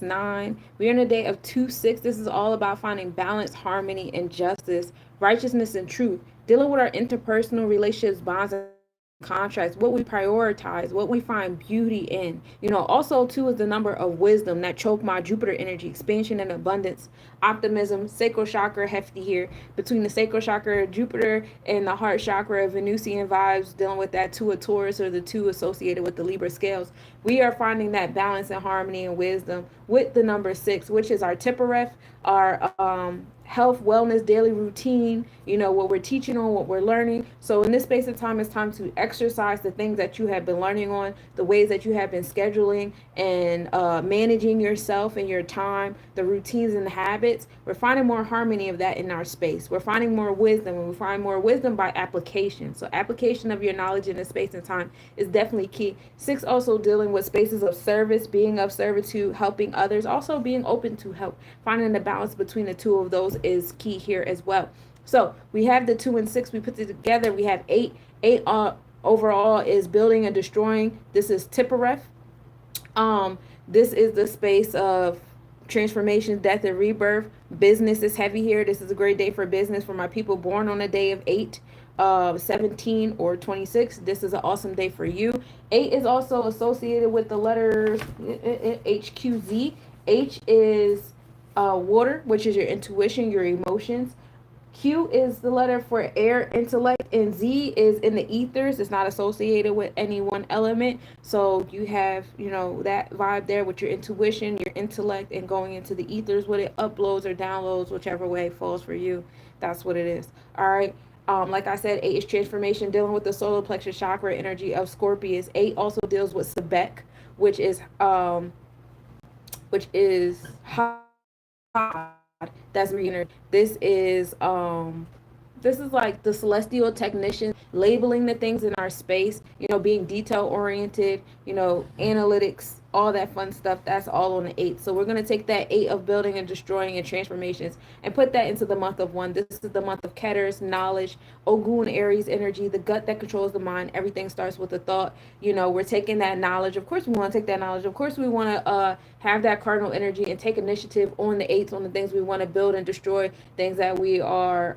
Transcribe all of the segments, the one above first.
9. We're in a day of 2-6. This is all about finding balance, harmony, and justice, righteousness, and truth. Dealing with our interpersonal relationships, bonds, and contracts, what we prioritize, what we find beauty in. Also, 2 is the number of wisdom, that choke my Jupiter energy, expansion and abundance, optimism, sacral chakra, hefty here. Between the sacral chakra, Jupiter, and the heart chakra, Venusian vibes, dealing with that 2 of Taurus, or the 2 associated with the Libra scales. We are finding that balance and harmony and wisdom with the number 6, which is our Tippereth, our health, wellness, daily routine, what we're teaching on, what we're learning. So in this space of time, it's time to exercise the things that you have been learning on, the ways that you have been scheduling and managing yourself and your time, the routines and the habits. We're finding more harmony of that in our space. We're finding more wisdom, and we find more wisdom by application. So application of your knowledge in this space and time is definitely key. 6 also dealing with spaces of service, being of servitude, helping others, also being open to help. Finding the balance between the 2 of those is key here as well. So we have the 2 and 6, we put it together. We have 8. 8 overall is building and destroying. This is Tippereth. This is the space of transformation, death, and rebirth. Business is heavy here. This is a great day for business for my people born on a day of 8, 17, or 26. This is an awesome day for you. 8 is also associated with the letters HQZ. H is water, which is your intuition, your emotions. Q is the letter for air, intellect, and Z is in the ethers. It's not associated with any one element. So you have, that vibe there with your intuition, your intellect, and going into the ethers with it, uploads or downloads, whichever way falls for you. That's what it is. All right. Like I said, 8 is transformation, dealing with the solar plexus chakra energy of Scorpius. 8 also deals with Sebek, which is that's greener. This is like the celestial technician labeling the things in our space, being detail oriented, analytics, all that fun stuff. That's all on the 8. So we're going to take that 8 of building and destroying and transformations and put that into the month of 1. This is the month of Ketters, knowledge, Ogun, Aries energy, the gut that controls the mind. Everything starts with a thought. We're taking that knowledge. Of course we want to take that knowledge. Of course we want to have that cardinal energy and take initiative on the 8s, on the things we want to build and destroy, things that we are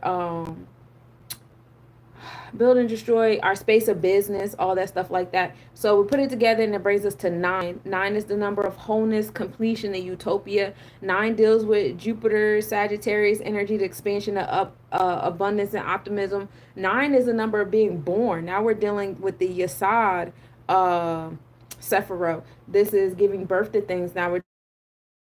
build and destroy, our space of business, all that stuff like that. So we put it together and it brings us to 9. 9 is the number of wholeness, completion, and utopia. 9 deals with Jupiter, Sagittarius energy, the expansion of abundance and optimism. 9 is the number of being born. Now we're dealing with the Yesod Sephiroth. This is giving birth to things. Now we're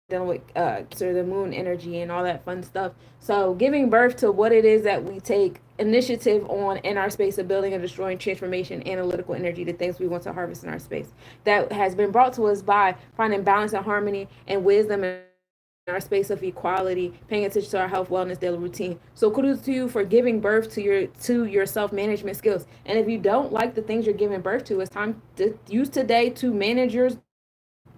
dealing with the moon energy and all that fun stuff. So giving birth to what it is that we take initiative on in our space of building and destroying, transformation, analytical energy, the things we want to harvest in our space. That has been brought to us by finding balance and harmony and wisdom in our space of equality, paying attention to our health, wellness, daily routine. So kudos to you for giving birth to your self-management skills. And if you don't like the things you're giving birth to, it's time to use today to manage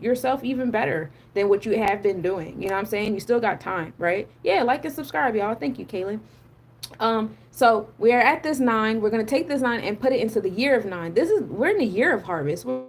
yourself even better than what you have been doing. You know what I'm saying? You still got time, right? Yeah, like and subscribe, y'all. Thank you, Kaylin. So we are at this 9. We're going to take this 9 and put it into the year of 9. We're in the year of harvest. We're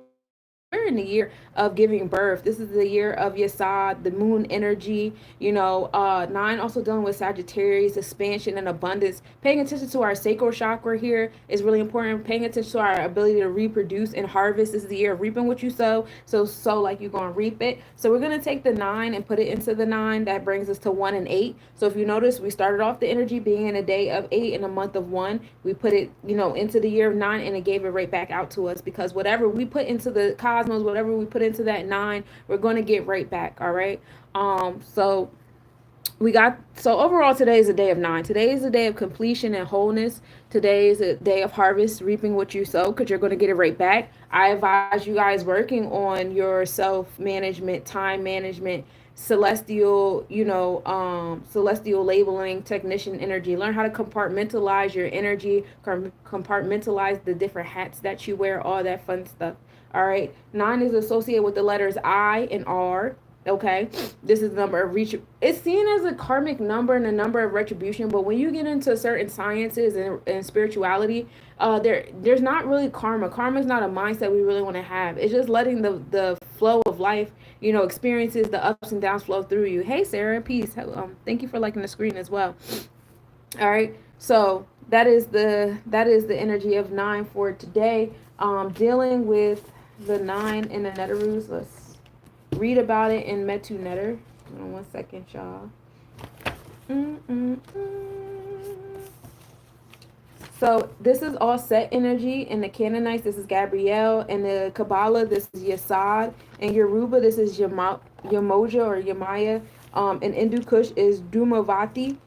in the year of giving birth. This is the year of Yesod, the moon energy. 9 also dealing with Sagittarius, expansion and abundance. Paying attention to our sacral chakra here is really important. Paying attention to our ability to reproduce and harvest. This is the year of reaping what you sow. So like you're going to reap it. So we're going to take the 9 and put it into the 9. That brings us to 1 and 8. So if you notice, we started off the energy being in a day of 8 in a month of 1. We put it, into the year of 9, and it gave it right back out to us, because whatever we put into the cosmos, whatever we put into that 9, we're going to get right back. All right. So overall, today is a day of 9. Today is a day of completion and wholeness. Today is a day of harvest, reaping what you sow, because you're going to get it right back. I advise you guys working on your self-management, time management, celestial labeling, technician energy. Learn how to compartmentalize your energy, compartmentalize the different hats that you wear, all that fun stuff. All right. 9 is associated with the letters I and R. Okay, this is the number of reach. It's seen as a karmic number and a number of retribution, but when you get into certain sciences and spirituality, there's not really karma. Karma is not a mindset we really want to have. It's just letting the flow of life, experiences, the ups and downs flow through you. Hey Sarah, peace. Thank you for liking the screen as well. All right, so that is the energy of 9 for today. Dealing with the 9 in the Netarus. Let's read about it in Metu Netter. Hold on 1 second, y'all. Mm-mm-mm. So this is all set energy. In the Canaanites, this is Gabrielle. In the Kabbalah, this is Yesod. In Yoruba, this is Yamoja or Yamaya. In Hindu Kush is Dhumavati.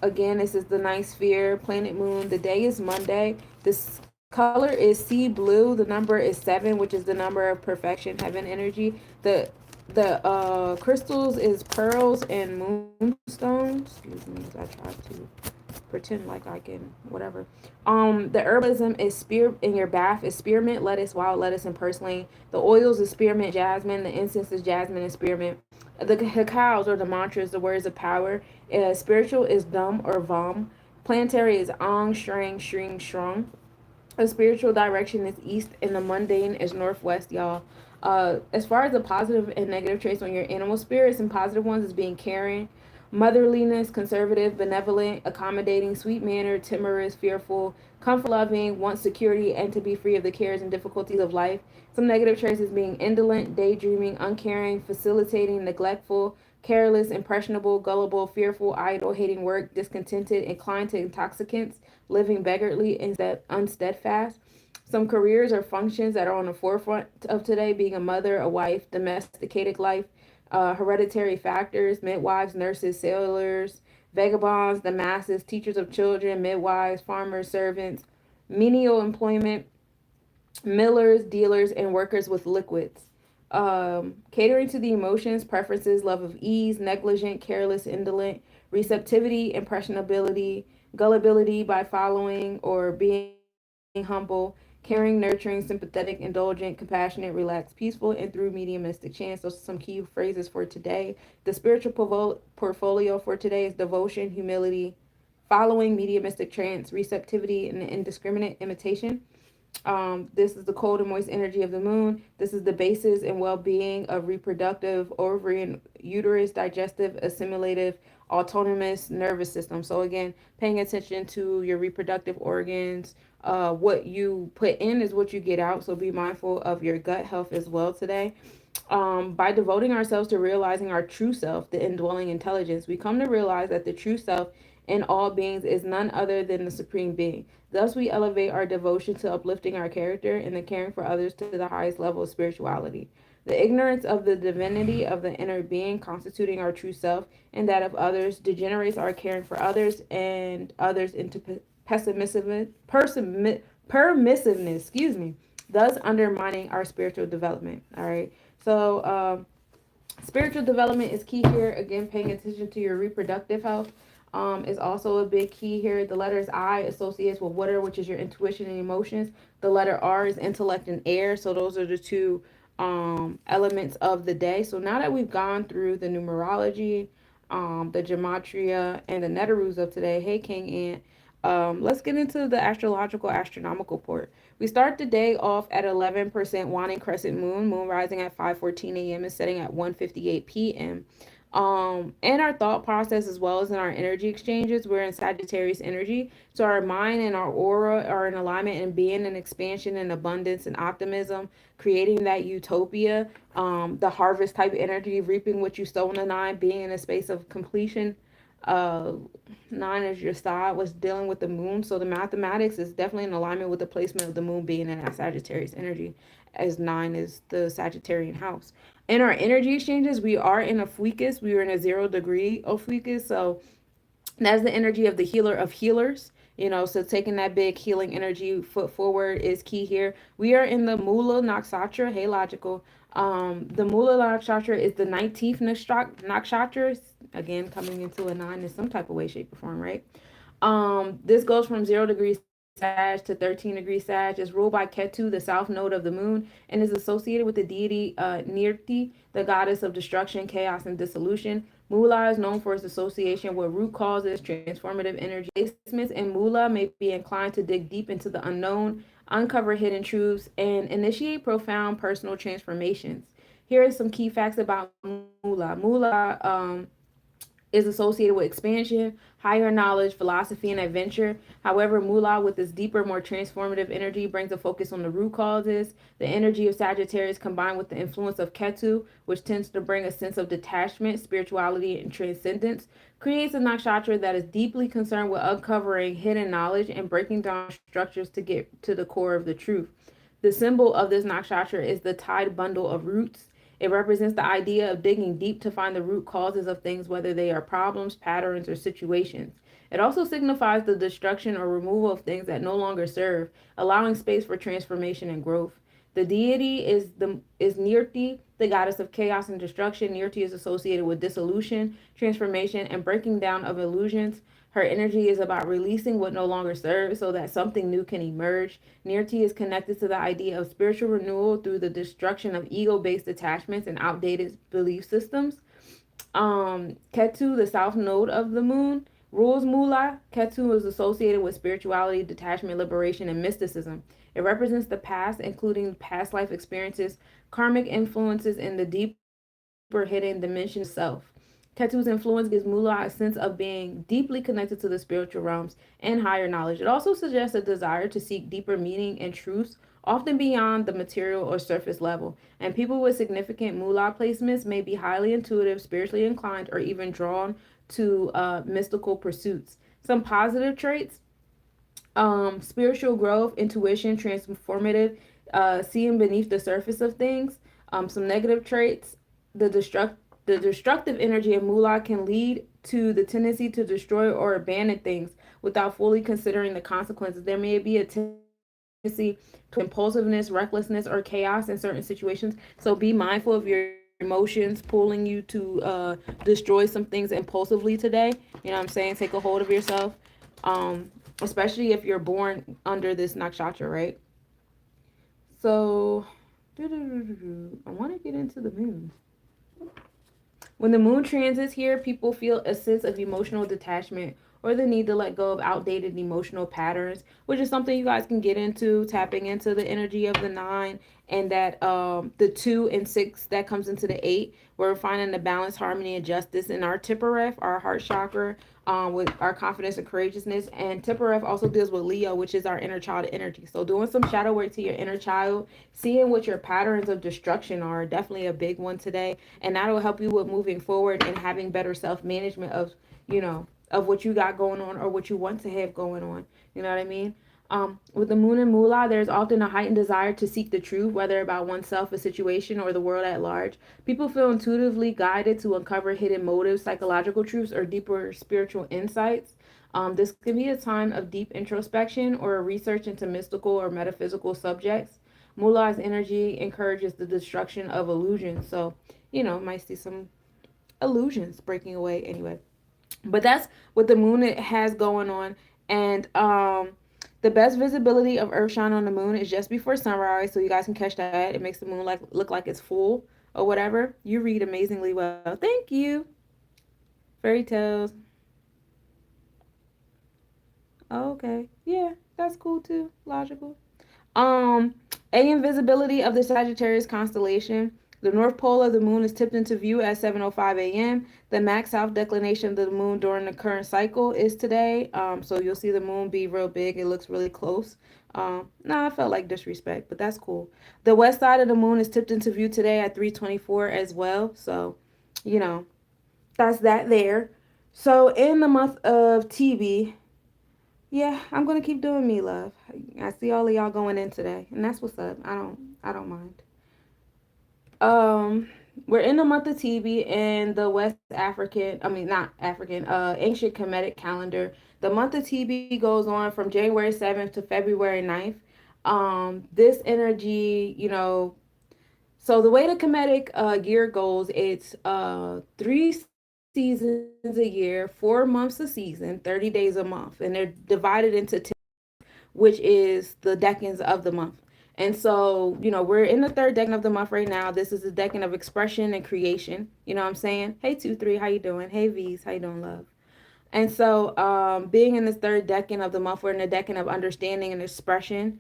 Again, this is the ninth sphere, planet moon. The day is Monday. This color is sea blue. The number is 7, which is the number of perfection, heaven energy. The crystals is pearls and moonstones. Excuse me as I try to pretend like I can whatever. The herbalism is spear in your bath is spearmint, lettuce, wild lettuce, and purslane. The oils is spearmint, jasmine. The incense is jasmine and spearmint. The cacaos or the mantras, the words of power. Spiritual is dum or vam. Planetary is ang, shrang, shring, shrung. A spiritual direction is east, and the mundane is northwest, y'all. As far as the positive and negative traits on your animal spirits, and positive ones is being caring, motherliness, conservative, benevolent, accommodating, sweet mannered, timorous, fearful, comfort loving, wants security and to be free of the cares and difficulties of life. Some negative traits is being indolent, daydreaming, uncaring, facilitating, neglectful, careless, impressionable, gullible, fearful, idle, hating work, discontented, inclined to intoxicants, living beggarly, instead unsteadfast. Some careers or functions that are on the forefront of today, being a mother, a wife, domesticated life, hereditary factors, midwives, nurses, sailors, vagabonds, the masses, teachers of children, midwives, farmers, servants, menial employment, millers, dealers, and workers with liquids. Catering to the emotions, preferences, love of ease, negligent, careless, indolent, receptivity, impressionability, gullibility by following or being humble, caring, nurturing, sympathetic, indulgent, compassionate, relaxed, peaceful, and through mediumistic chance. Those are some key phrases for today. The spiritual portfolio for today is devotion, humility, following, mediumistic trance, receptivity, and indiscriminate imitation. This is the cold and moist energy of the moon. This is the basis and well-being of reproductive, ovary and uterus, digestive, assimilative, autonomous nervous system. So again, paying attention to your reproductive organs. What you put in is what you get out. So be mindful of your gut health as well today. By devoting ourselves to realizing our true self, the indwelling intelligence, we come to realize that the true self in all beings is none other than the supreme being. Thus, we elevate our devotion to uplifting our character and the caring for others to the highest level of spirituality. The ignorance of the divinity of the inner being constituting our true self and that of others degenerates our caring for others and others into permissiveness, thus undermining our spiritual development. All right. So, spiritual development is key here. Again, paying attention to your reproductive health is also a big key here. The letters I associates with water, which is your intuition and emotions. The letter R is intellect and air. So those are the two elements of the day. So now that we've gone through the numerology, the gematria, and the netarus of today, hey King Ant, let's get into the astrological astronomical port. We start the day off at 11% waning crescent moon, moon rising at 5:14 a.m. and setting at 1:58 p.m. In our thought process as well as in our energy exchanges, we're in Sagittarius energy. So our mind and our aura are in alignment and being in expansion and abundance and optimism, creating that utopia, the harvest type energy, reaping what you sow in the nine, being in a space of completion. Uh, Nine is your side, was dealing with the moon. So the mathematics is definitely in alignment with the placement of the moon being in that Sagittarius energy, as 9 is the Sagittarian house. In our energy exchanges, we are in Ophiuchus. We are in a 0 degree Ophiuchus. So that's the energy of the healer of healers. So taking that big healing energy foot forward is key here. We are in the Mula Nakshatra. Hey, logical. The Mula Nakshatra is the 19th Nakshatra. Again, coming into a 9 in some type of way, shape, or form, right? This goes from 0 degrees Sag to 13 degrees Sag. Is ruled by Ketu, the south node of the moon, and is associated with the deity Nirti, the goddess of destruction, chaos, and dissolution. Mula is known for its association with root causes, transformative energy. Placements in Mula may be inclined to dig deep into the unknown, uncover hidden truths, and initiate profound personal transformations. Here are some key facts about Mula. Mula is associated with expansion, higher knowledge, philosophy, and adventure. However, Mula, with its deeper, more transformative energy, brings a focus on the root causes. The energy of Sagittarius combined with the influence of Ketu, which tends to bring a sense of detachment, spirituality, and transcendence, creates a nakshatra that is deeply concerned with uncovering hidden knowledge and breaking down structures to get to the core of the truth. The symbol of this nakshatra is the tied bundle of roots. It represents the idea of digging deep to find the root causes of things, whether they are problems, patterns, or situations. It also signifies the destruction or removal of things that no longer serve, allowing space for transformation and growth. The deity is Nirti, the goddess of chaos and destruction. Nirti is associated with dissolution, transformation, and breaking down of illusions. Her energy is about releasing what no longer serves so that something new can emerge. Nirti is connected to the idea of spiritual renewal through the destruction of ego-based attachments and outdated belief systems. Ketu, the south node of the moon, rules Mula. Ketu is associated with spirituality, detachment, liberation, and mysticism. It represents the past, including past life experiences, karmic influences, and the deeper hidden dimension of self. Ketu's influence gives Mula a sense of being deeply connected to the spiritual realms and higher knowledge. It also suggests a desire to seek deeper meaning and truths, often beyond the material or surface level. And people with significant Mula placements may be highly intuitive, spiritually inclined, or even drawn to mystical pursuits. Some positive traits: spiritual growth, intuition, transformative, seeing beneath the surface of things. Some negative traits: the destructive energy of Mula can lead to the tendency to destroy or abandon things without fully considering the consequences. There may be a tendency to impulsiveness, recklessness, or chaos in certain situations. So be mindful of your emotions pulling you to destroy some things impulsively today. You know what I'm saying? Take a hold of yourself. Especially if you're born under this nakshatra, right? So, I want to get into the moon. When the moon transits here, people feel a sense of emotional detachment or the need to let go of outdated emotional patterns, which is something you guys can get into, tapping into the energy of the 9 and that the 2 and 6 that comes into the 8. We're finding the balance, harmony, and justice in our Tippereth, our heart chakra, with our confidence and courageousness. And Tippereth also deals with Leo, which is our inner child energy. So doing some shadow work to your inner child, seeing what your patterns of destruction are, definitely a big one today. And that'll help you with moving forward and having better self-management of, of what you got going on or what you want to have going on. You know what I mean? With the moon and Mula, there's often a heightened desire to seek the truth, whether about oneself, a situation, or the world at large. People feel intuitively guided to uncover hidden motives, psychological truths, or deeper spiritual insights. This can be a time of deep introspection or a research into mystical or metaphysical subjects. Mula's energy encourages the destruction of illusions. So, might see some illusions breaking away anyway. But that's what the moon has going on. And the best visibility of Earthshine on the moon is just before sunrise, so you guys can catch that. It makes the moon look like it's full or whatever. You read amazingly well. Thank you. Fairy tales. Oh, okay. Yeah, that's cool too. Logical. AM visibility of the Sagittarius constellation. The north pole of the moon is tipped into view at 7:05 a.m. The max south declination of the moon during the current cycle is today. So you'll see the moon be real big. It looks really close. I felt like disrespect, but that's cool. The west side of the moon is tipped into view today at 3:24 as well. So, that's that there. So in the month of TB, yeah, I'm gonna keep doing me, love. I see all of y'all going in today, and that's what's up. I don't mind. We're in the month of TB in the West African, not African, ancient Kemetic calendar. The month of TB goes on from January 7th to February 9th. This energy, so the way the Kemetic year goes, it's 3 seasons a year, 4 months a season, 30 days a month, and they're divided into 10, which is the decans of the month. And so, we're in the third decan of the month right now. This is the decan of expression and creation. You know what I'm saying? Hey, 2-3, how you doing? Hey, V's, how you doing, love? And so, being in this third decan of the month, we're in the decan of understanding and expression.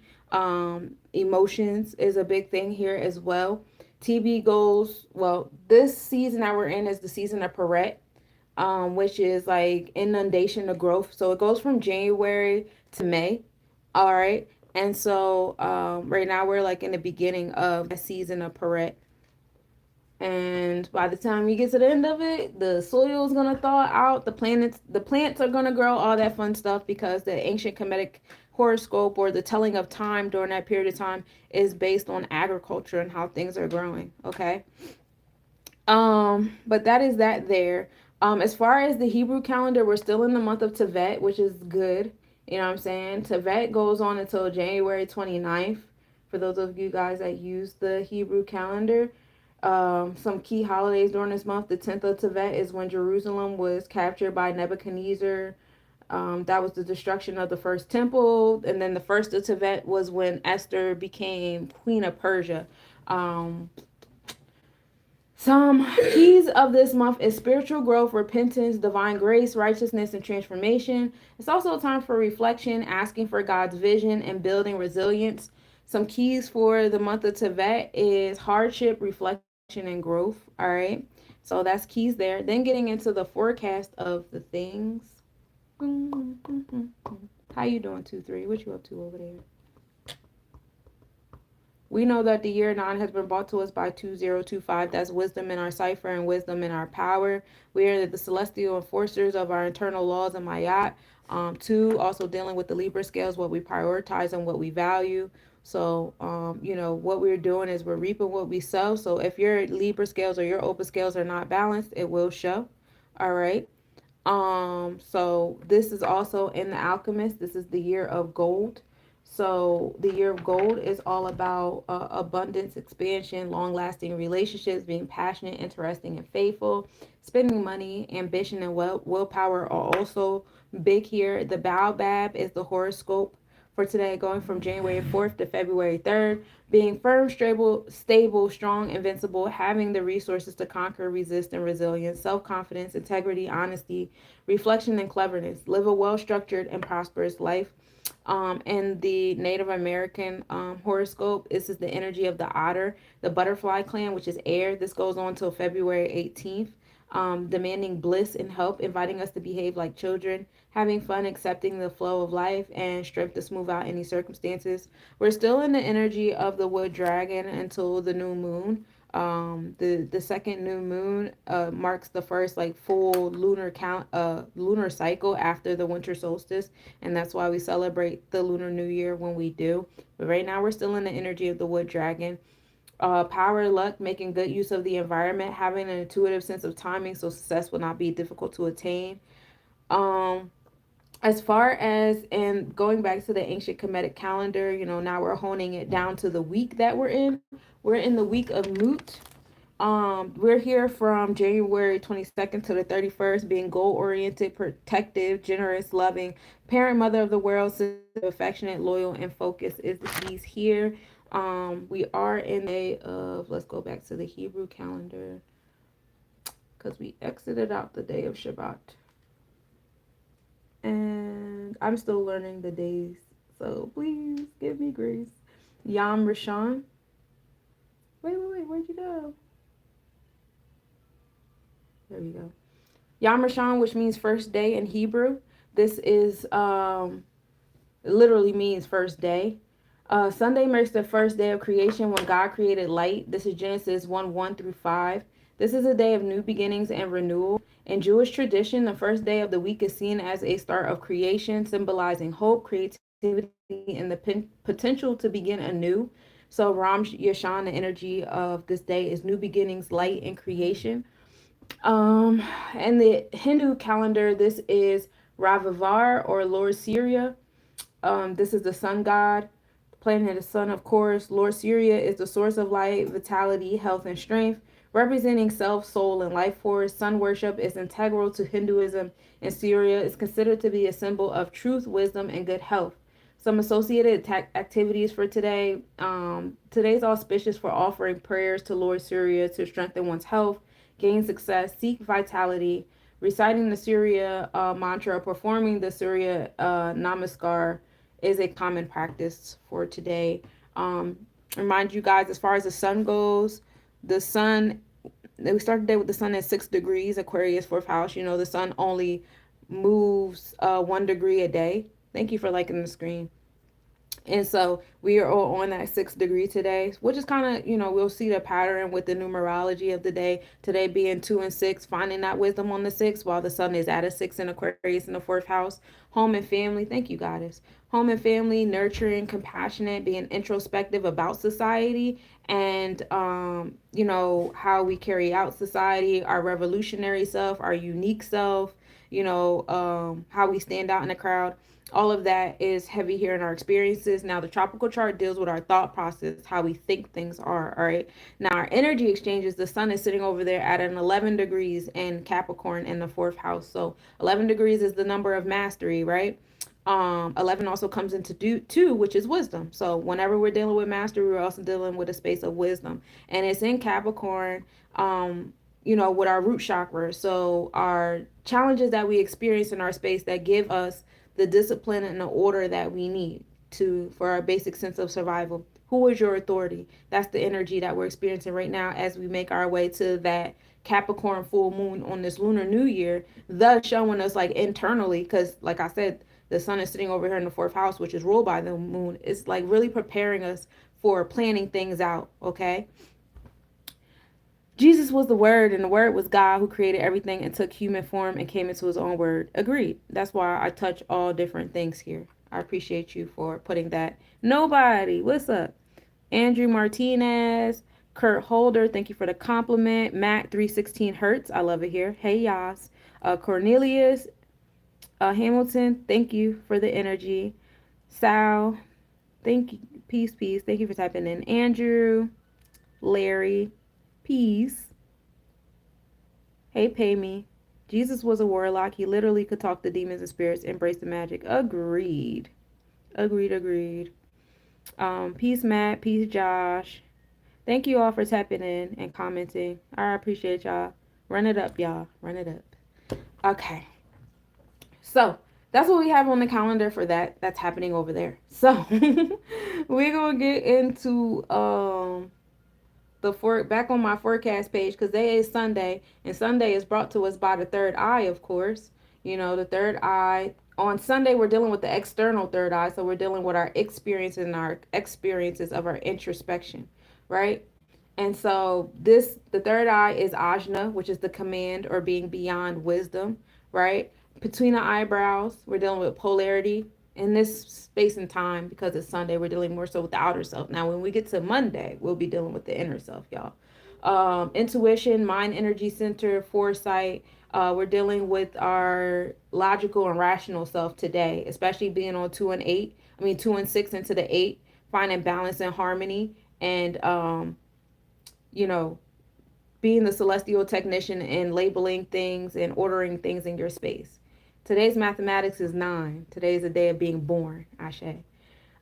Emotions is a big thing here as well. TB goes, well, this season that we're in is the season of Perret, which is like inundation of growth. So it goes from January to May. All right. And so right now we're like in the beginning of the season of Perret. And by the time you get to the end of it, the soil is gonna thaw out, the plants are gonna grow, all that fun stuff, because the ancient Kemetic horoscope, or the telling of time during that period of time, is based on agriculture and how things are growing. Okay. But that is that there. As far as the Hebrew calendar, we're still in the month of Tevet, which is good. You know what I'm saying? Tevet goes on until January 29th. For those of you guys that use the Hebrew calendar, some key holidays during this month. The 10th of Tevet is when Jerusalem was captured by Nebuchadnezzar. That was the destruction of the first temple. And then the first of Tevet was when Esther became queen of Persia. Some keys of this month is spiritual growth, repentance, divine grace, righteousness, and transformation. It's also a time for reflection, asking for God's vision, and building resilience. Some keys for the month of Tevet is hardship, reflection, and growth. All right. So that's keys there. Then getting into the forecast of the things. How you doing, 2-3? What you up to over there? We know that the year 9 has been brought to us by 2025. That's wisdom in our cipher and wisdom in our power. We are the celestial enforcers of our internal laws and Mayat. 2, also dealing with the Libra scales, what we prioritize and what we value. So, what we're doing is we're reaping what we sow. So if your Libra scales or your Opus scales are not balanced, it will show. All right. So this is also in the Alchemist. This is the year of gold. So the year of gold is all about abundance, expansion, long-lasting relationships, being passionate, interesting, and faithful. Spending money, ambition, and willpower are also big here. The Baobab is the horoscope for today, going from January 4th to February 3rd. Being firm, stable, strong, invincible, having the resources to conquer, resist, and resilience, self-confidence, integrity, honesty, reflection, and cleverness. Live a well-structured and prosperous life. And the Native American horoscope, this is the energy of the otter, the butterfly clan, which is air. This goes on till February 18th. Demanding bliss and help, inviting us to behave like children, having fun, accepting the flow of life, and strength to smooth out any circumstances. We're still in the energy of the wood dragon until the new moon. The second new moon marks the first like full lunar cycle after the winter solstice, and that's why we celebrate the Lunar New Year when we do. But right now we're still in the energy of the wood dragon. Power, luck, making good use of the environment, having an intuitive sense of timing so success will not be difficult to attain. As far as, and going back to the ancient Kemetic calendar, now we're honing it down to the week that we're in. We're in the week of Nut. We're here from January 22nd to the 31st, being goal-oriented, protective, generous, loving, parent, mother of the world, affectionate, loyal, and focused is the keys here. We are in a of, let's go back to the Hebrew calendar, because we exited out the day of Shabbat. And I'm still learning the days, so please give me grace. Yom Rishon. Wait, where'd you go? There we go. Yom Rishon, which means first day in Hebrew. This is literally means first day. Sunday marks the first day of creation when God created light. This is Genesis 1:1-5. This is a day of new beginnings and renewal. In Jewish tradition, the first day of the week is seen as a start of creation, symbolizing hope, creativity, and the potential to begin anew. So Ram Yashan, the energy of this day is new beginnings, light, and creation. And the Hindu calendar, this is Ravivar or Lord Surya. This is the sun god, planet of sun, of course. Lord Surya is the source of light, vitality, health, and strength, representing self, soul, and life force. Sun worship is integral to Hinduism, and Surya is considered to be a symbol of truth, wisdom, and good health. Some associated activities for today. Today's auspicious for offering prayers to Lord Surya to strengthen one's health, gain success, seek vitality, reciting the Surya mantra, performing the Surya namaskar is a common practice for today. Remind you guys, as far as the sun goes, the sun, we start the day with the sun at 6 degrees, Aquarius, fourth house. You know, the sun only moves 1 degree a day. Thank you for liking the screen. And so we are all on that 6 degree today, which is kind of, we'll see the pattern with the numerology of the day. Today being 2 and 6, finding that wisdom on the 6, while the sun is at a 6 in Aquarius in the fourth house. Home and family. Thank you, Goddess. Home and family, nurturing, compassionate, being introspective about society and, how we carry out society, our revolutionary self, our unique self, how we stand out in the crowd. All of that is heavy here in our experiences. Now, the tropical chart deals with our thought process, how we think things are, all right? Now, our energy exchanges, the sun is sitting over there at an 11 degrees in Capricorn in the fourth house. So 11 degrees is the number of mastery, right? 11 also comes into 2, which is wisdom. So whenever we're dealing with mastery, we're also dealing with a space of wisdom. And it's in Capricorn, with our root chakra. So our challenges that we experience in our space that give us the discipline and the order that we need for our basic sense of survival. Who is your authority? That's the energy that we're experiencing right now as we make our way to that Capricorn full moon on this Lunar New Year, thus showing us like internally, because like I said, the sun is sitting over here in the fourth house, which is ruled by the moon. It's like really preparing us for planning things out, okay? Jesus was the Word, and the Word was God who created everything and took human form and came into his own word. Agreed. That's why I touch all different things here. I appreciate you for putting that. Nobody. What's up? Andrew Martinez. Kurt Holder. Thank you for the compliment. Matt 316 Hertz. I love it here. Hey, Yas. Cornelius Hamilton. Thank you for the energy. Sal. Thank you. Peace, peace. Thank you for typing in. Andrew. Larry. Peace. Hey, pay me. Jesus was a warlock. He literally could talk to demons and spirits, embrace the magic. Agreed. Agreed. Peace, Matt. Peace, Josh. Thank you all for tapping in and commenting. I appreciate y'all. Run it up, y'all. Run it up. Okay. So that's what we have on the calendar for that. That's happening over there. So we're gonna get into back on my forecast page, because today is Sunday, and Sunday is brought to us by the third eye, of course. The third eye. On Sunday, we're dealing with the external third eye, so we're dealing with our experiences and our experiences of our introspection, right? And so the third eye is ajna, which is the command or being beyond wisdom, right? Between the eyebrows, we're dealing with polarity. In this space and time, because it's Sunday, we're dealing more so with the outer self. Now, when we get to Monday, we'll be dealing with the inner self, y'all. Intuition, mind, energy center, foresight. We're dealing with our logical and rational self today, especially being on 2 and 6 into the 8, finding balance and harmony, and being the celestial technician and labeling things and ordering things in your space. Today's mathematics is 9. Today is a day of being born, Ashe.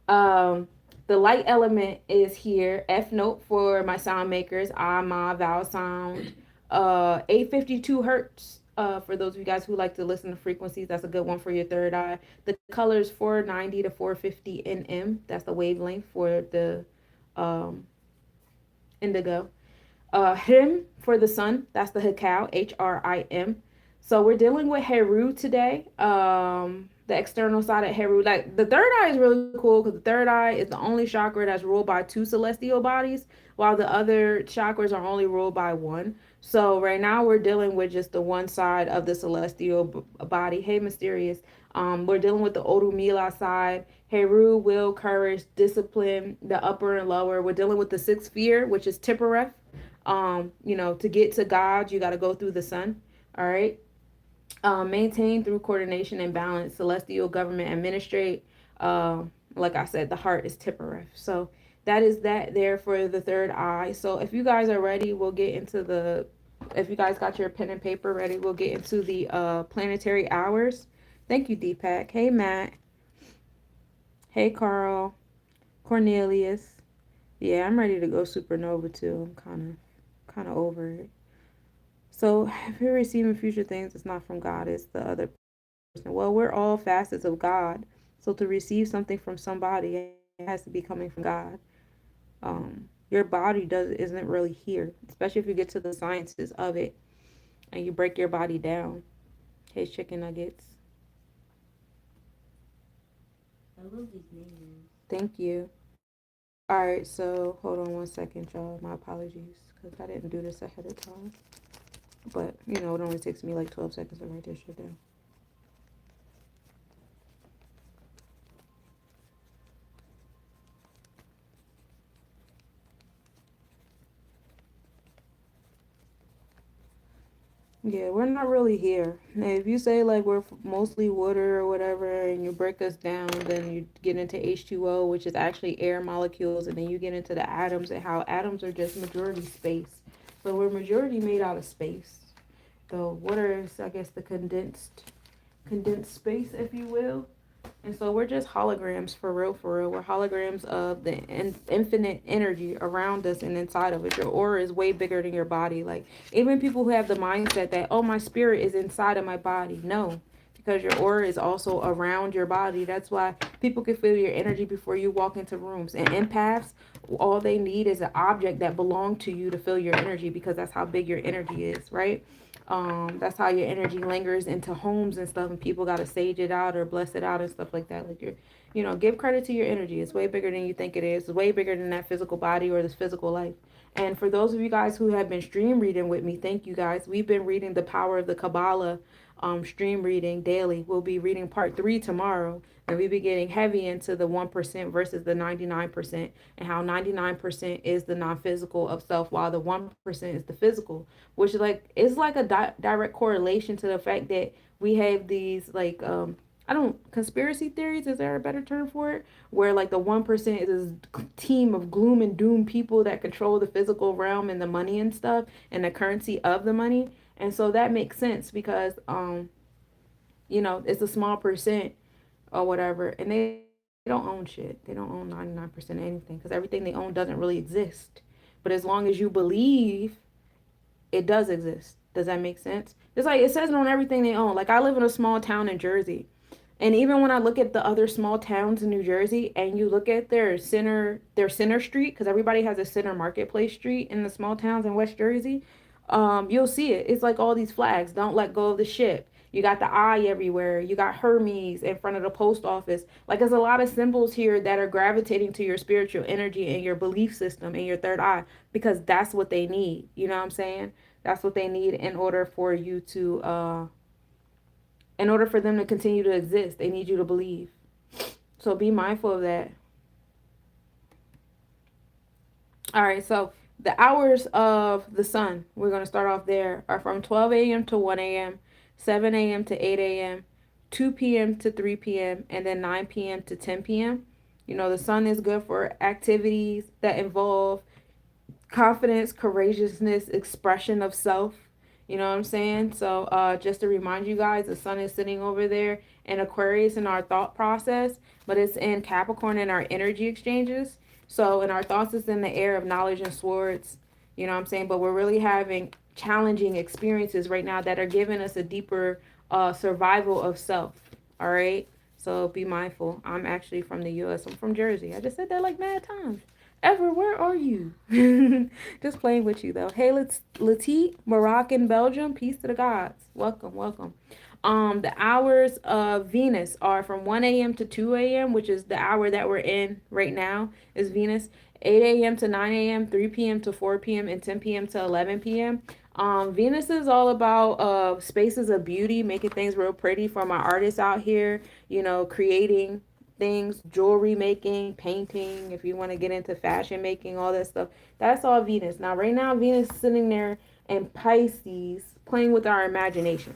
The light element is here. F note for my sound makers. Ah, ma, vowel sound. 852 hertz. For those of you guys who like to listen to frequencies, that's a good one for your third eye. The color is 490 to 450 nm. That's the wavelength for the indigo. Hrim for the sun. That's the Hikau, Hrim. So we're dealing with Heru today. The external side of Heru. Like, the third eye is really cool because the third eye is the only chakra that's ruled by 2 celestial bodies, while the other chakras are only ruled by 1. So right now we're dealing with just the one side of the celestial body. Hey, mysterious. We're dealing with the Odumila side. Heru, will, courage, discipline, the upper and lower. We're dealing with the 6th sphere, which is Tippereth. To get to God, you got to go through the sun. All right. Maintain through coordination and balance, celestial government administrate. Like I said, the heart is Tippereth. So that is that there for the third eye. So if you guys are ready, we'll get into if you guys got your pen and paper ready, we'll get into the planetary hours. Thank you, Deepak. Hey, Matt. Hey, Carl. Cornelius. Yeah, I'm ready to go supernova too. I'm kind of over it. So, if you're receiving future things, it's not from God, it's the other person. Well, we're all facets of God. So, to receive something from somebody, it has to be coming from God. Your body isn't really here, especially if you get to the sciences of it and you break your body down. Hey, chicken nuggets. I love these names. Thank you. All right, so hold on one second, y'all. My apologies because I didn't do this ahead of time. But, it only takes me like 12 seconds to write this shit down. Yeah, we're not really here. If you say like we're mostly water or whatever, and you break us down, then you get into H2O, which is actually air molecules, and then you get into the atoms and how atoms are just majority space. But we're majority made out of space. The water is, I guess, the condensed space, if you will. And so we're just holograms for real, for real. We're holograms of the infinite energy around us and inside of it. Your aura is way bigger than your body. Like, even people who have the mindset that, oh, my spirit is inside of my body. No, because your aura is also around your body. That's why people can feel your energy before you walk into rooms. And empaths, all they need is an object that belonged to you to feel your energy, because that's how big your energy is, right? That's how your energy lingers into homes and stuff, and people got to sage it out or bless it out and stuff like that. Like, give credit to your energy. It's way bigger than you think it is. It's way bigger than that physical body or this physical life. And for those of you guys who have been stream reading with me, thank you guys. We've been reading the Power of the Kabbalah, stream reading daily. We'll be reading part 3 tomorrow, and we'll be getting heavy into the 1% versus the 99%, and how 99% is the non-physical of self, while the 1% is the physical, which is like a direct correlation to the fact that we have these like I don't conspiracy theories, is there a better term for it, where like the 1% is this team of gloom and doom people that control the physical realm and the money and stuff and the currency of the money. And so that makes sense because it's a small percent or whatever, and they don't own shit. They don't own 99% of anything, because everything they own doesn't really exist. But as long as you believe, it does exist. Does that make sense? It's like it says it on everything they own. Like, I live in a small town in Jersey. And even when I look at the other small towns in New Jersey, and you look at their center street, because everybody has a center marketplace street in the small towns in West Jersey, you'll see it. It's like all these flags. Don't let go of the ship. You got the eye everywhere. You got Hermes in front of the post office. Like, there's a lot of symbols here that are gravitating to your spiritual energy and your belief system and your third eye, because that's what they need. You know what I'm saying? That's what they need in order for them to continue to exist. They need you to believe. So be mindful of that. All right, so the hours of the sun, we're going to start off there, are from 12 a.m. to 1 a.m., 7 a.m. to 8 a.m., 2 p.m. to 3 p.m., and then 9 p.m. to 10 p.m. The sun is good for activities that involve confidence, courageousness, expression of self. You know what I'm saying? So, just to remind you guys, the sun is sitting over there in Aquarius in our thought process, but it's in Capricorn in our energy exchanges. So, in our thoughts, it's in the air of knowledge and swords. You know what I'm saying? But we're really having challenging experiences right now that are giving us a deeper survival of self. All right? So, be mindful. I'm actually from the U.S., I'm from Jersey. I just said that like mad times. Ever, where are you? Just playing with you though. Hey, let's Latit, Moroccan, Belgium. Peace to the gods. Welcome, welcome. The hours of Venus are from 1 a.m. to 2 a.m., which is the hour that we're in right now, is Venus. 8 a.m. to 9 a.m., 3 p.m. to 4 p.m., and 10 p.m. to 11 p.m. Venus is all about spaces of beauty, making things real pretty for my artists out here, creating things, jewelry making, painting, if you want to get into fashion making, all that stuff. That's all Venus. Now, right now, Venus is sitting there in Pisces, playing with our imagination.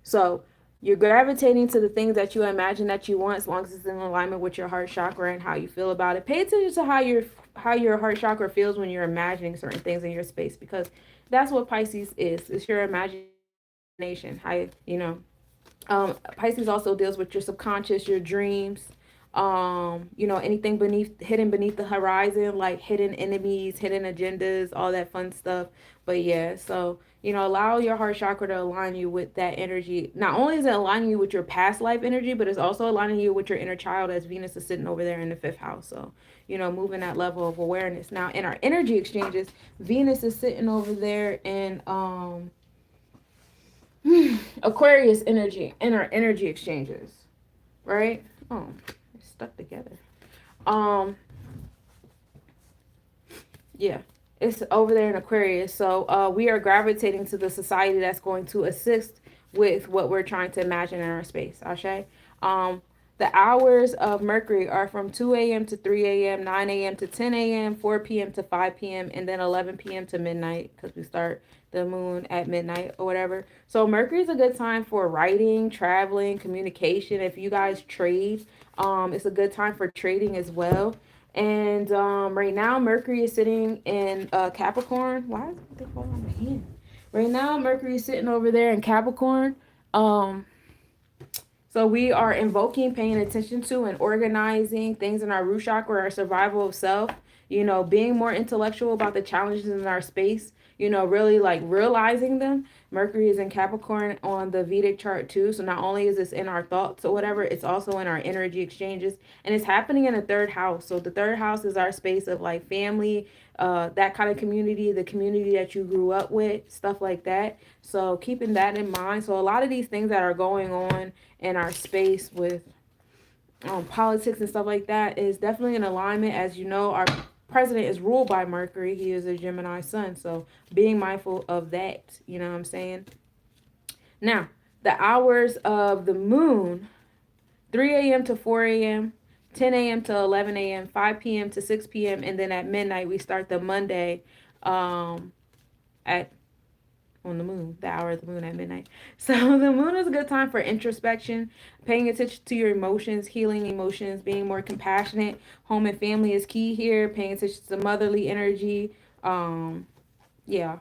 So you're gravitating to the things that you imagine that you want, as long as it's in alignment with your heart chakra and how you feel about it. Pay attention to how your heart chakra feels when you're imagining certain things in your space, because that's what Pisces is. It's your imagination. Pisces also deals with your subconscious, your dreams, Anything hidden beneath the horizon, like hidden enemies, hidden agendas, all that fun stuff. But yeah, so allow your heart chakra to align you with that energy. Not only is it aligning you with your past life energy, but it's also aligning you with your inner child, as Venus is sitting over there in the fifth house. So moving that level of awareness. Now in our energy exchanges, Venus is sitting over there in Aquarius energy in our energy exchanges, right? Oh, it's stuck together. Um, yeah, it's over there in Aquarius. So we are gravitating to the society that's going to assist with what we're trying to imagine in our space. Ashe. Um, the hours of Mercury are from 2 a.m. to 3 a.m., 9 a.m. to 10 a.m., 4 p.m. to 5 p.m., and then 11 p.m. to midnight, because we start the moon at midnight or whatever. So Mercury is a good time for writing, traveling, communication. If you guys trade, it's a good time for trading as well. And right now, Mercury is sitting in Capricorn. Why is it falling on my hand? Right now, Mercury is sitting over there in Capricorn. Um, so we are invoking, paying attention to, and organizing things in our root chakra, our survival of self, being more intellectual about the challenges in our space, really like realizing them. Mercury is in Capricorn on the Vedic chart too. So not only is this in our thoughts or whatever, it's also in our energy exchanges. And it's happening in the third house. So the third house is our space of like family, that kind of community, the community that you grew up with, stuff like that. So keeping that in mind. So a lot of these things that are going on in our space with politics and stuff like that is definitely in alignment. As you know, our president is ruled by Mercury. He is a Gemini sun. So being mindful of that, you know what I'm saying? Now, the hours of the moon, 3 a.m. to 4 a.m., 10 a.m. to 11 a.m., 5 p.m. to 6 p.m., and then at midnight we start the Monday at on the moon, the hour of the moon at midnight. So the moon is a good time for introspection, paying attention to your emotions, healing emotions, being more compassionate. Home and family is key here, paying attention to motherly energy. Yeah,